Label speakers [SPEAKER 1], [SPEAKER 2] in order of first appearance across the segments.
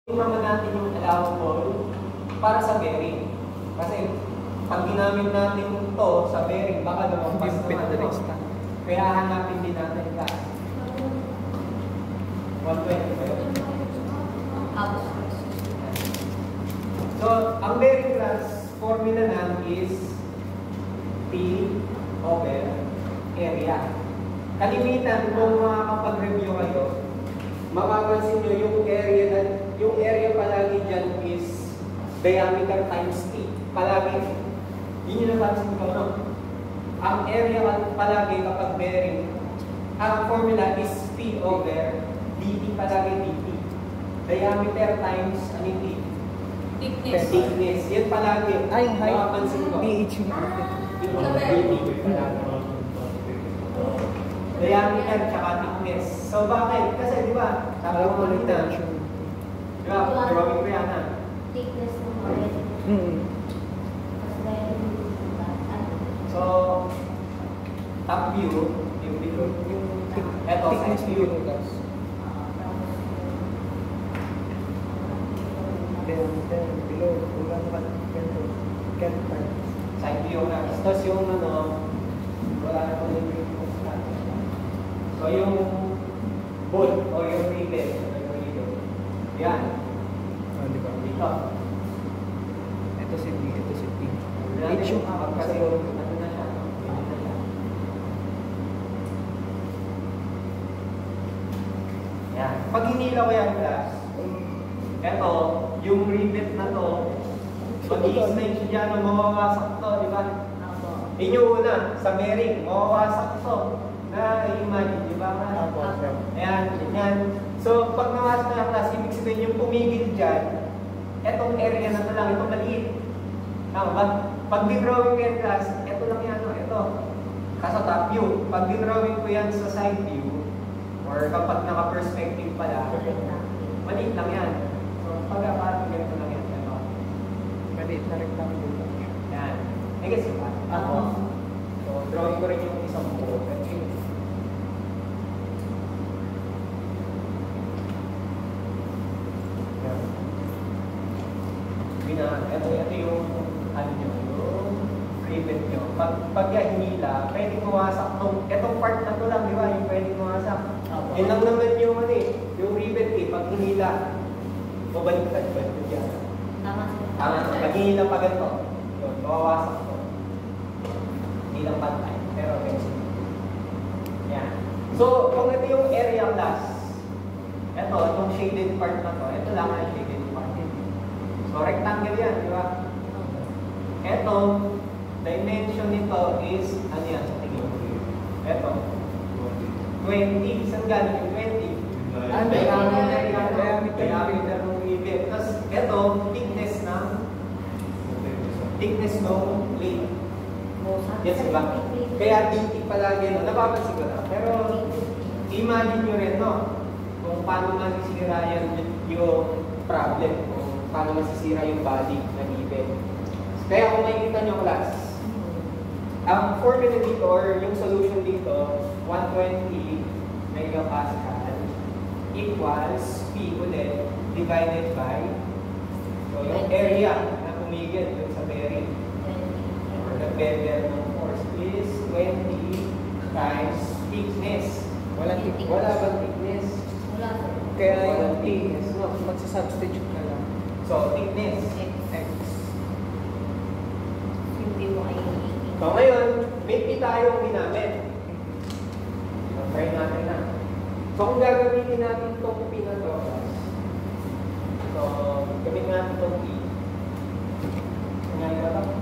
[SPEAKER 1] naman natin yung allowable para sa bearing. Kasi pag ginamit natin ito sa bearing, baka lumampas naman ito. Kaya hanapin din natin ka. 120 ba yun? So, ang bearing class formula na is P over area. Kalimitan kung makakapag-review kayo, mapapansin nyo yung area palagi dyan is diameter times T. Palagi. Yun yung napansin ko, no? Ang area palagi kapag bearing, ang formula is P over dt palagi dt. Diameter times ano yung T? Thickness. Yan palagi.
[SPEAKER 2] Ay, height.
[SPEAKER 1] Mapapansin ko.
[SPEAKER 2] PH yung
[SPEAKER 1] dt palagi. Diameter tsaka thickness. So bakit? Kasi di ba? Sabi ko kanina. Di ba? Drawing ko yan ha.
[SPEAKER 3] Thickness ng oil.
[SPEAKER 1] So, top view, yung below. Eto, side view.
[SPEAKER 2] Then below, wala naman ganito.
[SPEAKER 1] Side view na. Tapos yung ano, wala naman yung so yung bolt o yung rivet, yan.
[SPEAKER 2] Di ba?
[SPEAKER 1] Dito.
[SPEAKER 2] Ito si D, ito si T.
[SPEAKER 1] H yung kasi ano na siya. Yan. Pag hinila ko yung glass, eto, yung rivet na to, mag-i-slide siya dyan, mawawasak to, di ba? Inyo una, sa bearing, mawawasak to. Na-imagine, di ba? Ayan, ganyan. So, pag nawasak na yung class, ibig sabihin yung pumigil dyan, etong area na ito lang, ito maliit. Tama ba? Pag di-drawing ko yung class, ito lang yan, ito. Kaso top view. Pag di-drawing ko yan sa side view, or kapag naka-perspective pala, maliit lang yan. So, pag-aparat, ganito lang yan. Ito.
[SPEAKER 2] Maliit na rectangle lang.
[SPEAKER 1] Yan. Ay, kasi ba? Ako. So, drawing ko rin yung isang buo. Ito yung ano nyo, yung rivet nyo. Pag hinila, pwede mawasak itong part na to lang, di ba? Yung pwede mawasak. Yun lang naman yung ano eh, yung rivet eh, pag hinila, mabaliktad yan. Tama. Pag hinila pa ganito, yun, mawawasak to. Hindi lang pantay, pero ganito. Yan. So, kung ito yung area class, itong shaded part na to, ito lang ang shaded part. So, rectangle yan, di ba? Ito, dimension nito is, ano yan sa tingin ko? Ito, 20. Saan galing yung 20? Diameter ng rivet. Tapos, ito, thickness ng plate. Yes, diba? Kaya dt palagi, no? Napapansin ko na. Pero, imagine nyo rin, no? Kung paano masisira yung problem. Paano masisira yung body ng rivet. Kaya kung makikita nyo class, ang formula dito or yung solution dito, 120 megapascal equals P ulit divided by so yung area na pumigil dun sa bearing or the bearing ng force is 20 times thickness. Wala bang thickness?
[SPEAKER 3] Wala.
[SPEAKER 2] Kaya yung T, magsasubstitute na lang.
[SPEAKER 1] So, thickness. X.
[SPEAKER 3] Hindi mo kayo.
[SPEAKER 1] So, ngayon, may P tayong ginamit. So, try natin na. So, kung gagamitin natin itong P na to, so, gamitin natin itong P. Ngayon ba ito?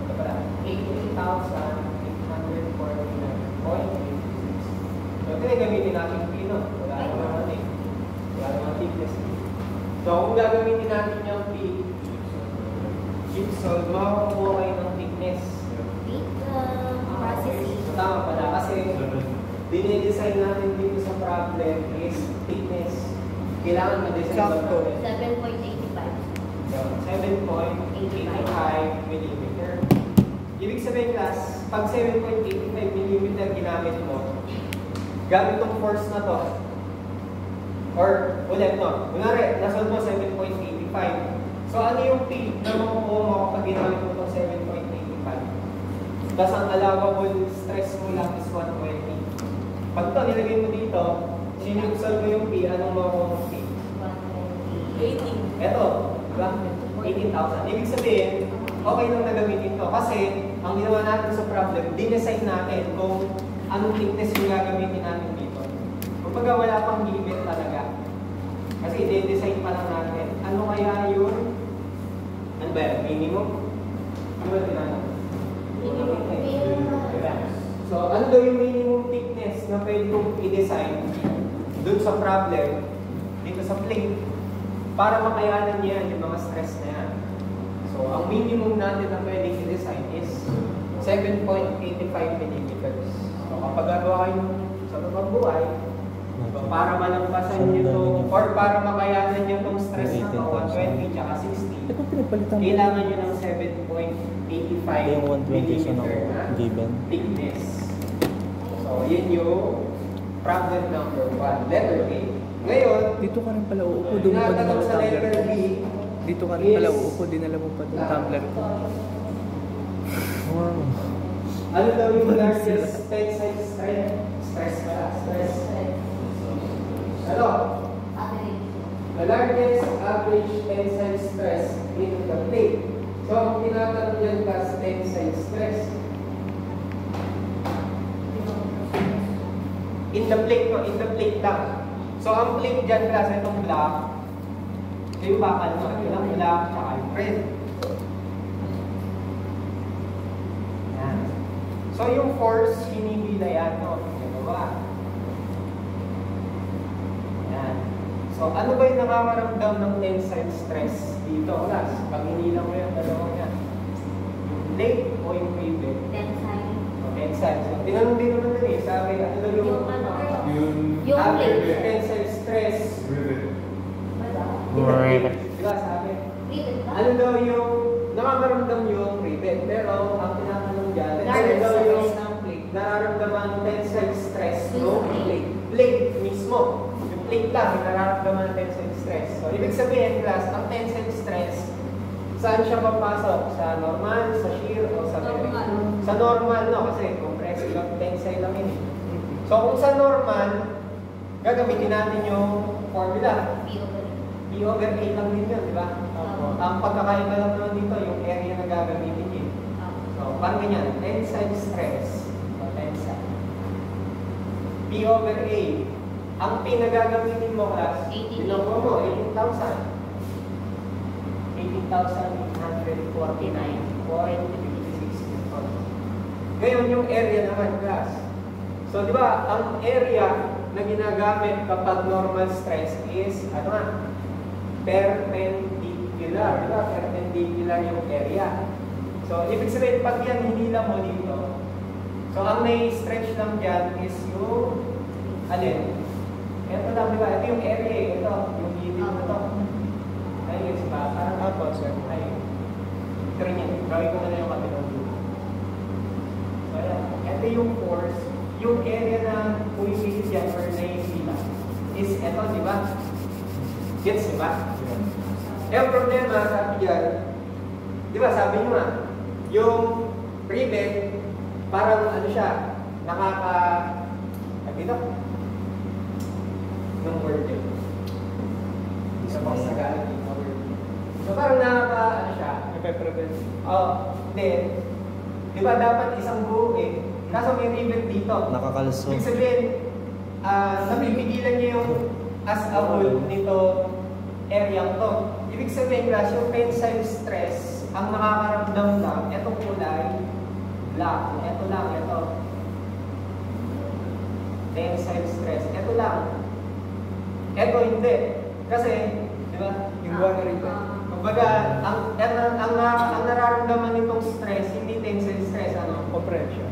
[SPEAKER 1] Ito pala. 18,849.86. So, ito na gamitin natin P, no? Wala naman eh. Wala naman thickness. So, kung gagamitin natin yung P, so, makakuha kayo ng thickness. So, tama pala kasi dinidesign natin dito sa problem is thickness. Kailangan ma-design ba natin?
[SPEAKER 3] 7.85.
[SPEAKER 1] So, 7.85 mm. Ibig sabihin class, pag 7.85 mm ginamit mo, gamit tong force na to, or ulit no, kunwari, nasolve mo 7.85 So ano yung peak na makukuha mo kapag ginamit mo itong 7.85? Tapos ang allowable stress mo lang is 120. Pag ito nilagay mo dito, sinubsol mo yung P, anong makukuha mo P?
[SPEAKER 3] 120.
[SPEAKER 1] Ito, diba? 18,000. Ibig sabihin, okay lang na gamitin to. Kasi, ang ginawa natin sa problem, dinesign natin kung anong thickness yung gagamitin natin dito. Kapag wala pang given talaga. Kasi i-design pa lang natin. Ano kaya yun? Ano ba yun? Minimum? Ano ba tinanong? So, ano daw yung minimum thickness na pwede kong i-design dun sa problem, dito sa plate, para makayanan niya yung mga stress na yan. So, ang minimum natin na pwede i-design is 7.85 mm. So, kapag gagawa kayo sa mga buhay, para malampasan nyo to, or para makayanan nyo itong stress na to, 120 tsaka 60, kailangan nyo ng 7.85 mm na thickness. So, yun yung problem number 1. Letter A. Ngayon,
[SPEAKER 2] Dito ka rin pala uupo, doon mo pa
[SPEAKER 1] tinatanong
[SPEAKER 2] dinala
[SPEAKER 1] sa
[SPEAKER 2] tumbler
[SPEAKER 1] letter
[SPEAKER 2] ko.
[SPEAKER 1] B,
[SPEAKER 2] Dito ka rin pala uupo, dinala mo pa yung tumbler ko. Wow.
[SPEAKER 1] ano daw yung largest tensile stress pala? Stress. Ano? The largest average tensile stress in the plate. So, ang tinatanong yan kas tensile stress. In the plate, no? In the plate lang. So, ang plate dyan class, itong black. Ito yung bakal, no? Ito yung black, tsaka yung red. Yan. So, yung force, hinihila yan, no? Gagawa. Yan. So, ano ba yung nakakaramdam ng tensile stress dito, class? Pag hinila mo yung dalawa niya. Yung plate o yung rivet? Tensile. So, tinanong din naman din eh. Sabi, ano daw yung average tensile stress?
[SPEAKER 2] Rivet.
[SPEAKER 1] Diba sabi? Ano daw yung nakakaramdam yung rivet? Pero ang tinatanong dyan, ano daw yung nararamdaman tensile stress no plate? Plate mismo. Yung plate lang, yung nararamdaman ng tensile stress. So, ibig sabihin, class, ang tensile stress, saan siya papasok? Sa normal, sa shear, o sa bearing? Sa normal, no? Kasi compressive lang, tensile lang yun. So, kung sa normal, gagamitin natin yung formula. P over A lang din yun, di ba? Ang pagkakaiba lang naman dito, yung area na gagamitin yun. So, parang ganyan, tensile stress. O, tensile. P over A. Ang P na gagamitin mo, class, bilang mo, 18,000. 18,849.56. Ngayon, yung area naman, class. So, di ba, ang area na ginagamit kapag normal stress is, ano nga, perpendicular. Di ba? Perpendicular yung area. So, ibig sabihin, pag yan, hindi lang mo dito. So, ang may-stretch lang dyan is yung, alin? Ito lang, di ba? Ito yung area, ito. Yung gilid na to. Ayun, si ba? Parang ako, sir. Ayun. Ito rin yan. Gawin ko na lang yung kabilang dito. So, ayan. Ito yung force. Yung area na pumipilit yan or naihila is ito, di ba? Gets, di ba? Eh, ang problema, sabi yan, di ba, sabi nyo nga, yung rivet, parang ano siya, dito? Yung word yun. Isa pang Tagalog yung word. So parang ano siya?
[SPEAKER 2] Nagpe-prevent.
[SPEAKER 1] Hindi. Di ba dapat isang buo eh. Kaso may rivet dito.
[SPEAKER 2] Nakakalso.
[SPEAKER 1] Ibig sabihin, napipigilan niyo yung as a whole nito area to. Ibig sabihin, class, yung tensile stress, ang nakakaramdam lang, etong kulay, black. Ito lang, ito. Tensile stress. Ito lang. Ito hindi. Kasi, di ba, yung buwan na rin. Kumbaga, ang nararamdaman nitong stress, hindi tensile stress, ano?
[SPEAKER 2] Compression.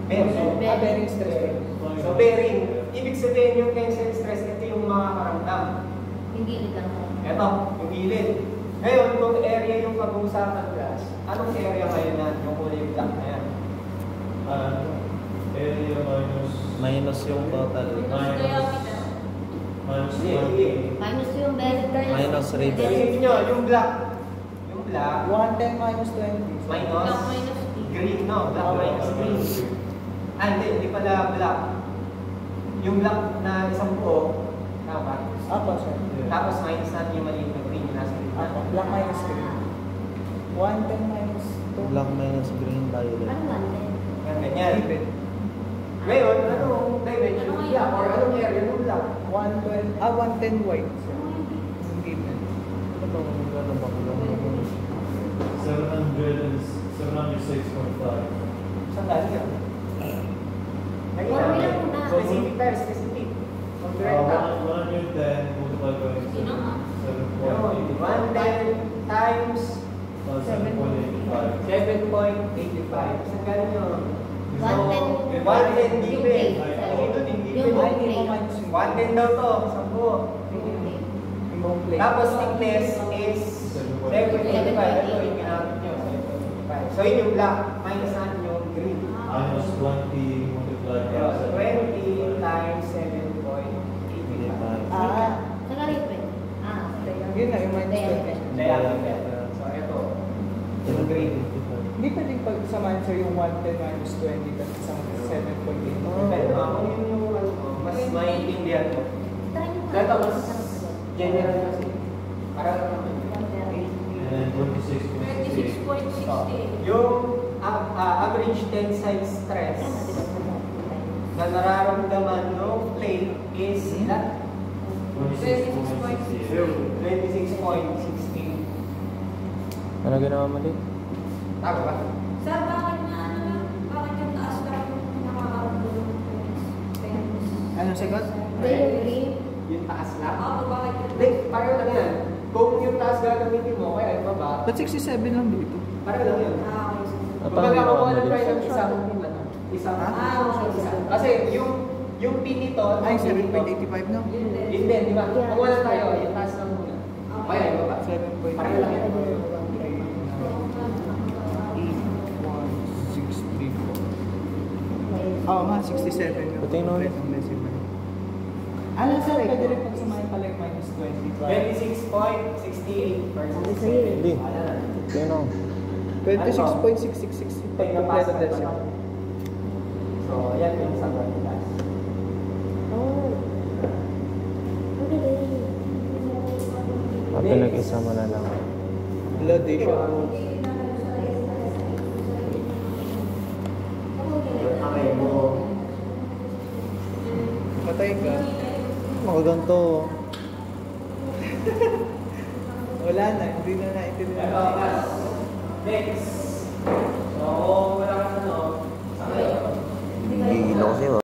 [SPEAKER 1] Bearing.
[SPEAKER 2] Bearing stress.
[SPEAKER 1] So, bearing. Ibig sabihin yung tensile stress, ito yung makakaramdam.
[SPEAKER 3] Hindi lang po.
[SPEAKER 1] Ito, yung gilid. Ngayon, kung area yung pag-uusapan, class, anong area ngayon na yung kulay black na yan?
[SPEAKER 4] Area
[SPEAKER 2] Minus yung total.
[SPEAKER 4] minus
[SPEAKER 1] Sige, sige.
[SPEAKER 3] Minus yung bearing.
[SPEAKER 2] Minus rivet.
[SPEAKER 1] Isipin nyo, yung black. black,
[SPEAKER 2] 110 minus 20.
[SPEAKER 1] minus
[SPEAKER 3] Black minus D.
[SPEAKER 1] green, no? Black minus green. Ah, hindi pala black. Yung black na isang buo, tama.
[SPEAKER 2] Apa, sir?
[SPEAKER 1] Tapos minus natin yung maliit na green yung nasa gitna.
[SPEAKER 2] Apa, black minus green. 110 minus 2.
[SPEAKER 4] Black minus green violet.
[SPEAKER 3] Ano man din?
[SPEAKER 1] Ganyan. Ngayon, anong dimension ng black? Or anong area ng black?
[SPEAKER 2] 110 white, sir. Hindi na.
[SPEAKER 4] Ano ba kung gano'n ba ko lang?
[SPEAKER 5] 706.5.
[SPEAKER 1] Saan galing yan?
[SPEAKER 3] Formula muna.
[SPEAKER 1] Specific tayo, specific. Compare ka.
[SPEAKER 5] 110 multiplied by
[SPEAKER 3] Sino nga?
[SPEAKER 5] 7.85.
[SPEAKER 1] 110 times
[SPEAKER 5] 7.85.
[SPEAKER 1] 7.85. Saan galing yun?
[SPEAKER 3] 110.
[SPEAKER 1] 110
[SPEAKER 3] Yung
[SPEAKER 1] given.
[SPEAKER 3] base.
[SPEAKER 1] Ito din
[SPEAKER 3] Yung
[SPEAKER 1] given.
[SPEAKER 3] buong
[SPEAKER 2] Hindi
[SPEAKER 3] plate.
[SPEAKER 2] pa minus
[SPEAKER 1] 110 daw to, 10.
[SPEAKER 2] Yung buong plate.
[SPEAKER 1] Tapos thickness is 7.85. Ito yung ginamit nyo, 7.85. So yun yung black, minus natin yung green.
[SPEAKER 5] Minus 20 multiplied by
[SPEAKER 1] So 20 times 7.85.
[SPEAKER 2] Ah,
[SPEAKER 3] Saan galing ito?
[SPEAKER 2] yun na, yung minus 20.
[SPEAKER 1] Diameter. So ito, yung green.
[SPEAKER 2] Hindi pwedeng pagsamahin, sir, yung 110 minus 20 kasi isang 7.8.
[SPEAKER 1] Pero kung yun yung ano, mas maintindihan mo. Ito mas general kasi. Para
[SPEAKER 5] and 26.68.
[SPEAKER 3] 26.68.
[SPEAKER 1] yung average tensile stress na nararamdaman ng plate is ilan?
[SPEAKER 5] 26.68.
[SPEAKER 1] 26.16.
[SPEAKER 4] Ano ginawa mo din?
[SPEAKER 1] Tama ba?
[SPEAKER 6] Sir, bakit na ano, bakit yung taas lang nakakaroon ng
[SPEAKER 2] Ano, sagot?
[SPEAKER 3] Green.
[SPEAKER 1] Yung taas lang?
[SPEAKER 6] Ako, bakit yun?
[SPEAKER 1] Hindi, pareho lang yan. Kung yung taas gagamitin mo, kaya yung baba,
[SPEAKER 2] Ba't 67 lang dito?
[SPEAKER 1] pareho lang yun.
[SPEAKER 6] Ah, okay, sir.
[SPEAKER 1] Kumbaga kakuha lang tayo ng isang
[SPEAKER 6] okay.
[SPEAKER 1] Kasi yung pin nito,
[SPEAKER 2] Ay,
[SPEAKER 1] ang pin nito,
[SPEAKER 2] 7.85 na.
[SPEAKER 6] Yun din.
[SPEAKER 1] yun din, di ba? Kukuha lang tayo, yung taas lang muna. Kaya yung baba.
[SPEAKER 2] 7.85.
[SPEAKER 1] Pareho lang yan.
[SPEAKER 2] 8, 1, 6, 3, 4. Oo nga, 67 yung
[SPEAKER 4] Pati nun.
[SPEAKER 2] kompletong decimal. Ano, sir, pwede rin pagsamahin pala yung minus 20.
[SPEAKER 1] 26.68 versus 7.
[SPEAKER 4] Hindi.
[SPEAKER 1] Wala na.
[SPEAKER 4] Sino?
[SPEAKER 2] 26.666 yung
[SPEAKER 1] Take a pass
[SPEAKER 2] kompletong
[SPEAKER 1] na
[SPEAKER 2] decimal.
[SPEAKER 1] So, yan yung sagot ni Las.
[SPEAKER 3] Oh. Ang galing.
[SPEAKER 4] Pinag-isa mo na lang.
[SPEAKER 2] Bloodation.
[SPEAKER 1] Okay mo.
[SPEAKER 2] Patay ka.
[SPEAKER 4] Makaganto.
[SPEAKER 2] Wala na, hindi na naintindihan.
[SPEAKER 1] Ito, Las. Next. So,